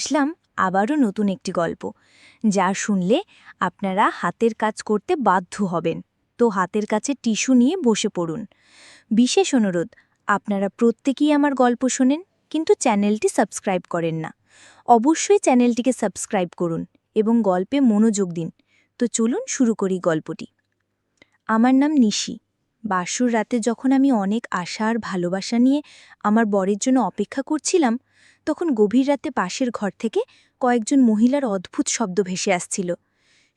আসলাম আবারও নতুন একটি গল্প, যা শুনলে আপনারা হাতের কাজ করতে বাধ্য হবেন। তো হাতের কাছে টিস্যু নিয়ে বসে পড়ুন। বিশেষ অনুরোধ, আপনারা প্রত্যেকেই আমার গল্প শোনেন, কিন্তু চ্যানেলটি সাবস্ক্রাইব করেন না। অবশ্যই চ্যানেলটিকে সাবস্ক্রাইব করুন এবং গল্পে মনোযোগ দিন। তো চলুন শুরু করি গল্পটি। আমার নাম নিশি। বাসুর রাতে যখন আমি অনেক আশা আর ভালোবাসা নিয়ে আমার বরের জন্য অপেক্ষা করছিলাম, তখন গভীর রাতে পাশের ঘর থেকে কয়েকজন মহিলার অদ্ভুত শব্দ ভেসে আসছিল।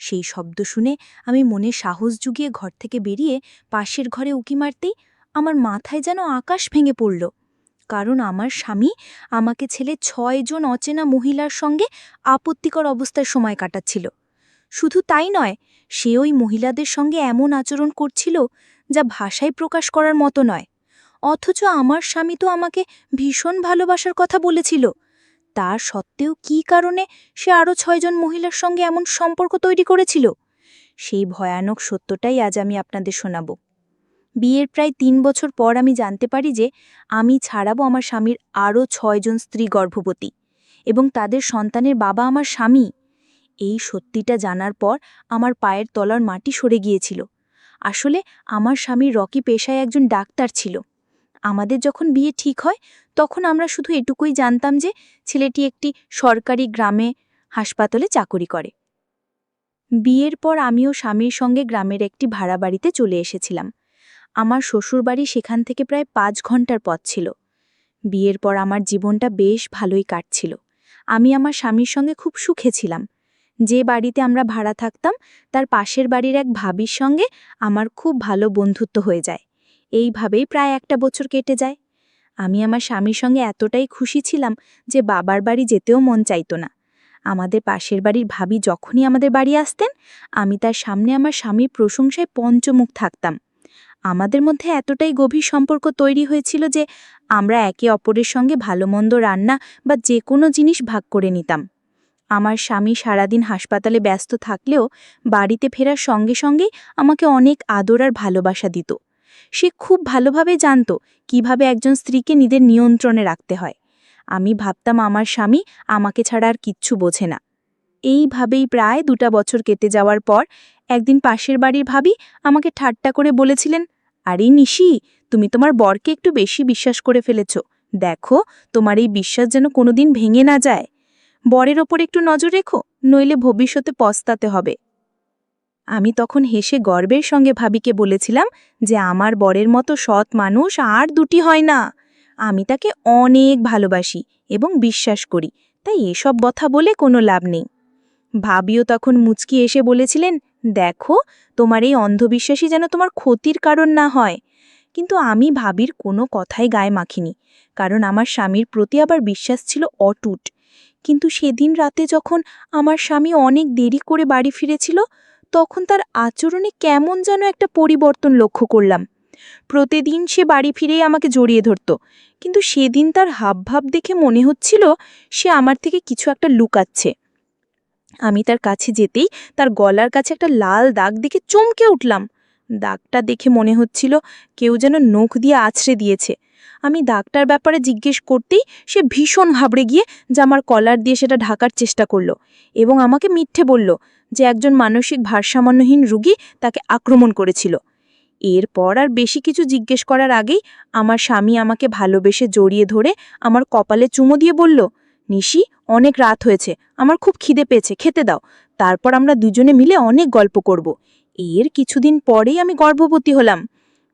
সেই শব্দ শুনে আমি মনে সাহস জুগিয়ে ঘর থেকে বেরিয়ে পাশের ঘরে উঁকি মারতেই আমার মাথায় যেন আকাশ ভেঙে পড়ল। কারণ আমার স্বামী আমাকে ছেলে ৬ জন অচেনা মহিলার সঙ্গে আপত্তিকর অবস্থায় সময় কাটাচ্ছিল। শুধু তাই নয়, সে ওই মহিলাদের সঙ্গে এমন আচরণ করছিল যা ভাষায় প্রকাশ করার মতো নয়। অথচ আমার স্বামী তো আমাকে ভীষণ ভালোবাসার কথা বলেছিল। তার সত্ত্বেও কী কারণে সে আরও ৬ জন মহিলার সঙ্গে এমন সম্পর্ক তৈরি করেছিল, সেই ভয়ানক সত্যটাই আজ আমি আপনাদের শোনাব। বিয়ের প্রায় ৩ বছর পর আমি জানতে পারি যে আমি ছাড়াবো আমার স্বামীর আরও ৬ জন স্ত্রী গর্ভবতী, এবং তাদের সন্তানের বাবা আমার স্বামী। এই সত্যিটা জানার পর আমার পায়ের তলার মাটি সরে গিয়েছিল। আসলে আমার স্বামীর রকি পেশায় একজন ডাক্তার ছিল। আমাদের যখন বিয়ে ঠিক হয়, তখন আমরা শুধু এটুকুই জানতাম যে ছেলেটি একটি সরকারি গ্রামে হাসপাতালে চাকরি করে। বিয়ের পর আমিও স্বামীর সঙ্গে গ্রামের একটি ভাড়া বাড়িতে চলে এসেছিলাম। আমার শ্বশুরবাড়ি সেখান থেকে প্রায় ৫ ঘন্টার পথ ছিল। বিয়ের পর আমার জীবনটা বেশ ভালোই কাটছিল। আমি আমার স্বামীর সঙ্গে খুব সুখে ছিলাম। যে বাড়িতে আমরা ভাড়া থাকতাম, তার পাশের বাড়ির এক ভাবির সঙ্গে আমার খুব ভালো বন্ধুত্ব হয়ে যায়। এইভাবেই প্রায় ১ বছর কেটে যায়। আমি আমার স্বামীর সঙ্গে এতটাই খুশি ছিলাম যে বাবার বাড়ি যেতেও মন চাইত না। আমাদের পাশের বাড়ির ভাবি যখনই আমাদের বাড়ি আসতেন, আমি তার সামনে আমার স্বামীর প্রশংসায় পঞ্চমুখ থাকতাম। আমাদের মধ্যে এতটাই গভীর সম্পর্ক তৈরি হয়েছিল যে আমরা একে অপরের সঙ্গে ভালো মন্দ রান্না বা যে কোনো জিনিস ভাগ করে নিতাম। আমার স্বামী সারাদিন হাসপাতালে ব্যস্ত থাকলেও বাড়িতে ফেরার সঙ্গে সঙ্গেই আমাকে অনেক আদর আর ভালোবাসা দিত। সে খুব ভালোভাবে জানত কিভাবে একজন স্ত্রীকে নিজের নিয়ন্ত্রণে রাখতে হয়। আমি ভাবতাম আমার স্বামী আমাকে ছাড়া আর কিচ্ছু বোঝে না। এইভাবেই প্রায় ২টা বছর কেটে যাওয়ার পর একদিন পাশের বাড়ির ভাবি আমাকে ঠাট্টা করে বলেছিলেন, আরে নিশি, তুমি তোমার বরকে একটু বেশি বিশ্বাস করে ফেলেছ। দেখো, তোমার এই বিশ্বাস যেন কোনোদিন ভেঙে না যায়। বরের ওপর একটু নজর রেখো, নইলে ভবিষ্যতে পস্তাতে হবে। আমি তখন হেসে গর্বের সঙ্গে ভাবিকে বলেছিলাম যে আমার বরের মতো সৎ মানুষ আর দুটি হয় না। আমি তাকে অনেক ভালোবাসি এবং বিশ্বাস করি, তাই এসব কথা বলে কোনো লাভ নেই। ভাবিও তখন মুচকি এসে বলেছিলেন, দেখো, তোমার এই অন্ধবিশ্বাসী যেন তোমার ক্ষতির কারণ না হয়। কিন্তু আমি ভাবির কোনো কথাই গায়ে মাখিনি, কারণ আমার স্বামীর প্রতি আবার বিশ্বাস ছিল অটুট। কিন্তু সেদিন রাতে যখন আমার স্বামী অনেক দেরি করে বাড়ি ফিরেছিল, তখন তার আচরণে কেমন যেন একটা পরিবর্তন লক্ষ্য করলাম। প্রতিদিন সে বাড়ি ফিরেই আমাকে জড়িয়ে ধরত, কিন্তু সেদিন তার হাবভাব দেখে মনে হচ্ছিল সে আমার থেকে কিছু একটা লুকাচ্ছে। আমি তার কাছে যেতেই তার গলার কাছে একটা লাল দাগ দেখে চমকে উঠলাম। দাগটা দেখে মনে হচ্ছিল কেউ যেন নখ দিয়ে আছড়ে দিয়েছে। আমি দাগটার ব্যাপারে জিজ্ঞেস করতেই সে ভীষণ ঘাবড়ে গিয়ে জামার কলার দিয়ে সেটা ঢাকার চেষ্টা করল এবং আমাকে মিথ্যে বলল যে একজন মানসিক ভারসাম্যহীন রোগী তাকে আক্রমণ করেছিল। এরপর আর বেশি কিছু জিজ্ঞেস করার আগেই আমার স্বামী আমাকে ভালোবেসে জড়িয়ে ধরে আমার কপালে চুমো দিয়ে বলল, নিশি, অনেক রাত হয়েছে, আমার খুব খিদে পেয়েছে, খেতে দাও। তারপর আমরা দুজনে মিলে অনেক গল্প করব। এর কিছুদিন পরেই আমি গর্ভবতী হলাম।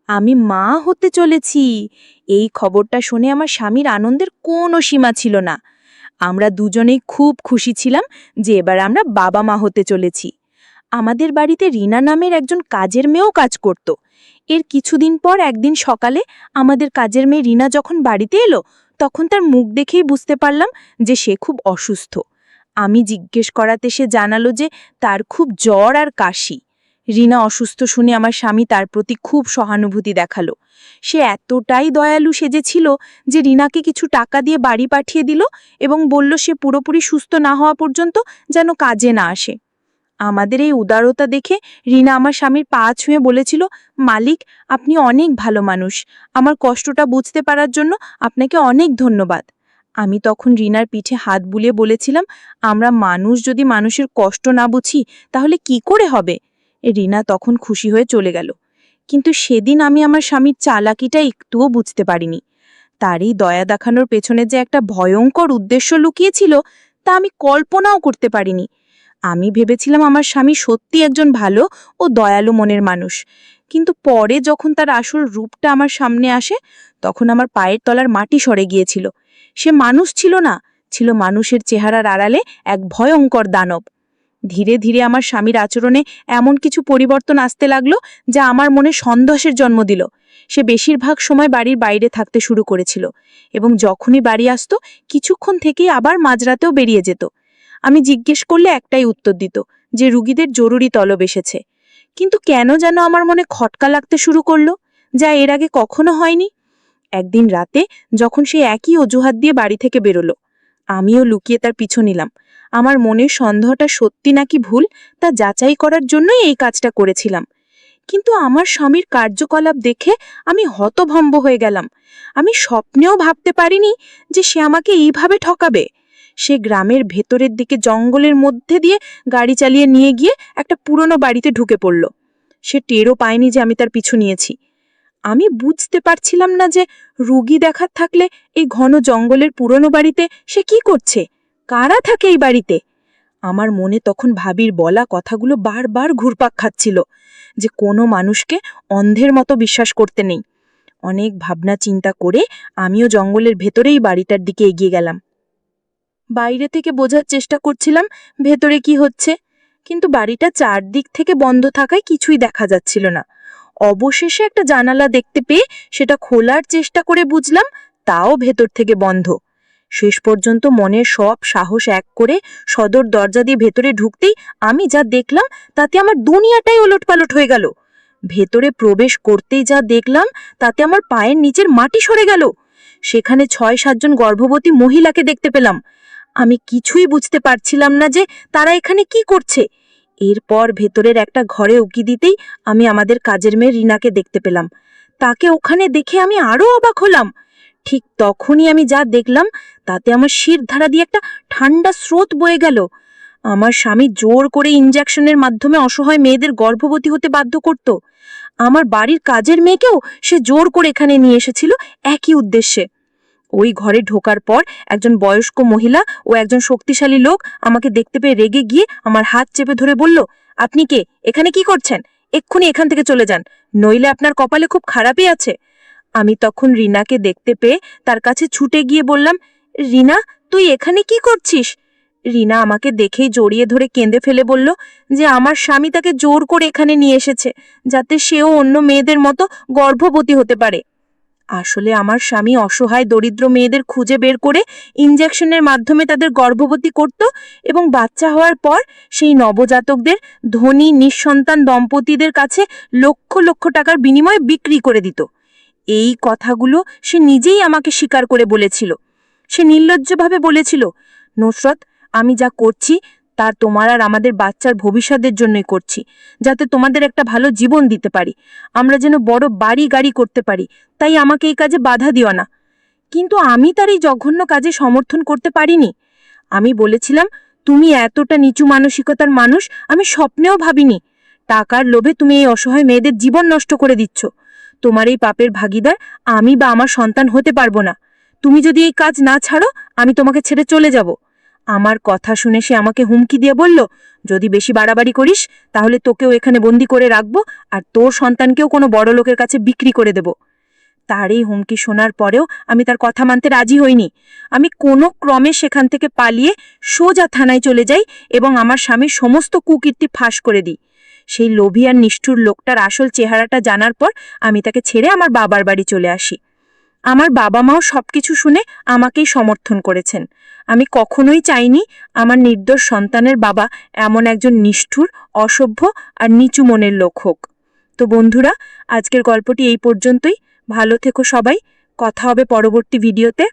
আমি মা হতে চলেছি। এই খবরটা শুনে আমার স্বামীর আনন্দের কোনো সীমা ছিল না। আমরা দুজনেই খুব খুশি ছিলাম যে এবার আমরা বাবা মা হতে চলেছি। আমাদের বাড়িতে রিনা নামের একজন কাজের মেয়েও কাজ করত। এর কিছুদিন পর একদিন সকালে আমাদের কাজের মেয়ে রিনা যখন বাড়িতে এলো, তখন তার মুখ দেখেই বুঝতে পারলাম যে সে খুব অসুস্থ। আমি জিজ্ঞেস করাতে সে জানালো যে তার খুব জ্বর আর কাশি। রিনা অসুস্থ শুনে আমার স্বামী তার প্রতি খুব সহানুভূতি দেখালো। সে এতটাই দয়ালু সেজেছিল যে রিনাকে কিছু টাকা দিয়ে বাড়ি পাঠিয়ে দিল এবং বলল সে পুরোপুরি সুস্থ না হওয়া পর্যন্ত যেন কাজে না আসে। আমাদের এই উদারতা দেখে রিনা আমার স্বামীর পা ছুঁয়ে বলেছিল, মালিক, আপনি অনেক ভালো মানুষ। আমার কষ্টটা বুঝতে পারার জন্য আপনাকে অনেক ধন্যবাদ। আমি তখন রিনার পিঠে হাত বুলিয়ে বলেছিলাম, আমরা মানুষ যদি মানুষের কষ্ট না বুঝি তাহলে কি করে হবে। রিনা তখন খুশি হয়ে চলে গেল। কিন্তু সেদিন আমি আমার স্বামীর চালাকিটা একটুও বুঝতে পারিনি। তার এই দয়া দেখানোর পেছনে যে একটা ভয়ঙ্কর উদ্দেশ্য লুকিয়েছিল তা আমি কল্পনাও করতে পারিনি। আমি ভেবেছিলাম আমার স্বামী সত্যি একজন ভালো ও দয়ালু মনের মানুষ, কিন্তু পরে যখন তার আসল রূপটা আমার সামনে আসে তখন আমার পায়ের তলার মাটি সরে গিয়েছিল। সে মানুষ ছিল না, ছিল মানুষের চেহারার আড়ালে এক ভয়ঙ্কর দানব। ধীরে ধীরে আমার স্বামীর আচরণে এমন কিছু পরিবর্তন আসতে লাগলো যা আমার মনে সন্দেহের জন্ম দিল। সে বেশিরভাগ সময় বাড়ির বাইরে থাকতে শুরু করেছিল এবং যখনই বাড়ি আসতো কিছুক্ষণ থেকেই আবার মাঝরাতেও বেরিয়ে যেত। আমি জিজ্ঞেস করলে একটাই উত্তর দিত, যে রুগীদের জরুরি তলব এসেছে। কিন্তু কেন যেন আমার মনে খটকা লাগতে শুরু করলো, যা এর আগে কখনো হয়নি। একদিন রাতে যখন সে একই অজুহাত দিয়ে বাড়ি থেকে বেরোলো, আমিও লুকিয়ে তার পিছু নিলাম। আমার মনের সন্দেহটা সত্যি নাকি ভুল তা যাচাই করার জন্যই এই কাজটা করেছিলাম। কিন্তু আমার স্বামীর কার্যকলাপ দেখে আমি হতভম্ব হয়ে গেলাম। আমি স্বপ্নেও ভাবতে পারিনি যে সে আমাকে এইভাবে ঠকাবে। সে গ্রামের ভেতরের দিকে জঙ্গলের মধ্যে দিয়ে গাড়ি চালিয়ে নিয়ে গিয়ে একটা পুরনো বাড়িতে ঢুকে পড়ল। সে টেরও পায়নি যে আমি তার পিছু নিয়েছি। আমি বুঝতে পারছিলাম না যে রুগী দেখার থাকলে এই ঘন জঙ্গলের পুরনো বাড়িতে সে কি করছে, কারা থাকে এই বাড়িতে। আমার মনে তখন ভাবির বলা কথাগুলো বারবার ঘুরপাক খাচ্ছিল, যে কোনো মানুষকে অন্ধের মতো বিশ্বাস করতে নেই। অনেক ভাবনা চিন্তা করে আমিও জঙ্গলের ভেতরেই বাড়িটার দিকে এগিয়ে গেলাম। বাইরে থেকে বোঝার চেষ্টা করছিলাম ভেতরে কি হচ্ছে, কিন্তু বাড়িটা চারদিক থেকে বন্ধ থাকায় কিছুই দেখা যাচ্ছিল না। অবশেষে একটা জানালা দেখতে পেয়ে সেটা খোলার চেষ্টা করে বুঝলাম তাও ভেতর থেকে বন্ধ। শেষ পর্যন্ত মনের সব সাহস এক করে সদর দরজা দিয়ে ভেতরে ঢুকতেই আমি যা দেখলাম তাতে আমার দুনিয়াটাই ওলটপালট হয়ে গেল। ভেতরে প্রবেশ করতেই যা দেখলাম তাতে আমার পায়ের নিচের মাটি সরে গেল। সেখানে ৬-৭ জন গর্ভবতী মহিলাকে দেখতে পেলাম। আমি কিছুই বুঝতে পারছিলাম না যে তারা এখানে কি করছে। এরপর ভেতরের একটা ঘরে উকি দিতেই আমি আমাদের কাজের মেয়ে রিনাকে দেখতে পেলাম। তাকে ওখানে দেখে আমি আরো অবাক হলাম। ঠিক তখনই আমি যা দেখলাম তাতে আমার শির ধারা দিয়ে একটা ঠান্ডা স্রোত বয়ে গেল। আমার স্বামী জোর করে ইনজেকশনের মাধ্যমে অসহায় মেয়েদের গর্ভবতী হতে বাধ্য করত। আমার বাড়ির কাজের মেয়েকেও সে জোর করে এখানে নিয়ে এসেছিল একই উদ্দেশ্যে। ওই ঘরে ঢোকার পর একজন বয়স্ক মহিলা ও একজন শক্তিশালী লোক আমাকে দেখতে পেয়ে রেগে গিয়ে আমার হাত চেপে ধরে বলল, আপনি কে, এখানে কি করছেন? এক্ষুনি এখান থেকে চলে যান, নইলে আপনার কপালে খুব খারাপই আছে। আমি তখন রিনাকে দেখতে পেয়ে তার কাছে ছুটে গিয়ে বললাম, রিনা, তুই এখানে কি করছিস? রিনা আমাকে দেখেই জড়িয়ে ধরে কেঁদে ফেলে বলল যে আমার স্বামী তাকে জোর করে এখানে নিয়ে এসেছে যাতে সেও অন্য মেয়েদের মতো গর্ভবতী হতে পারে। আসলে আমার স্বামী অসহায় দরিদ্র মেয়েদের খুঁজে বের করে ইনজেকশনের মাধ্যমে তাদের গর্ভবতী করত এবং বাচ্চা হওয়ার পর সেই নবজাতকদের ধনী নিঃসন্তান দম্পতিদের কাছে লক্ষ লক্ষ টাকার বিনিময়ে বিক্রি করে দিত। এই কথাগুলো সে নিজেই আমাকে স্বীকার করে বলেছিল। সে নির্লজ্জভাবে বলেছিল, নুসরত, আমি যা করছি তা তোমার আর আমাদের বাচ্চার ভবিষ্যতের জন্যই করছি, যাতে তোমাদের একটা ভালো জীবন দিতে পারি, আমরা যেন বড় বাড়ি গাড়ি করতে পারি, তাই আমাকে এই কাজে বাধা দিও না। কিন্তু আমি তার এই জঘন্য কাজে সমর্থন করতে পারিনি। আমি বলেছিলাম, তুমি এতটা নিচু মানসিকতার মানুষ আমি স্বপ্নেও ভাবিনি। টাকার লোভে তুমি এই অসহায় মেয়েদের জীবন নষ্ট করে দিচ্ছ। তোমার এই পাপের ভাগিদার আমি বা আমার সন্তান হতে পারবো না। তুমি যদি এই কাজ না ছাড়ো আমি তোমাকে ছেড়ে চলে যাব। আমার কথা শুনে সে আমাকে হুমকি দিয়ে বলল, যদি বেশি বাড়াবাড়ি করিস তাহলে তোকেও এখানে বন্দি করে রাখবো আর তোর সন্তানকেও কোনো বড় লোকের কাছে বিক্রি করে দেব। তার এই হুমকি শোনার পরেও আমি তার কথা মানতে রাজি হইনি। আমি কোনো ক্রমে সেখান থেকে পালিয়ে সোজা থানায় চলে যাই এবং আমার স্বামীর সমস্ত কুকীর্তি ফাঁস করে দিই। সেই লোভী আর নিষ্ঠুর লোকটার আসল চেহারাটা জানার পর আমি তাকে ছেড়ে আমার বাবার বাড়ি চলে আসি। আমার বাবা মাও সবকিছু শুনে আমাকেই সমর্থন করেছেন। আমি কখনোই চাইনি আমার নির্দোষ সন্তানের বাবা এমন একজন নিষ্ঠুর, অসভ্য আর নিচু মনের লোক হোক। তো বন্ধুরা, আজকের গল্পটি এই পর্যন্তই। ভালো থেকো সবাই, কথা হবে পরবর্তী ভিডিওতে।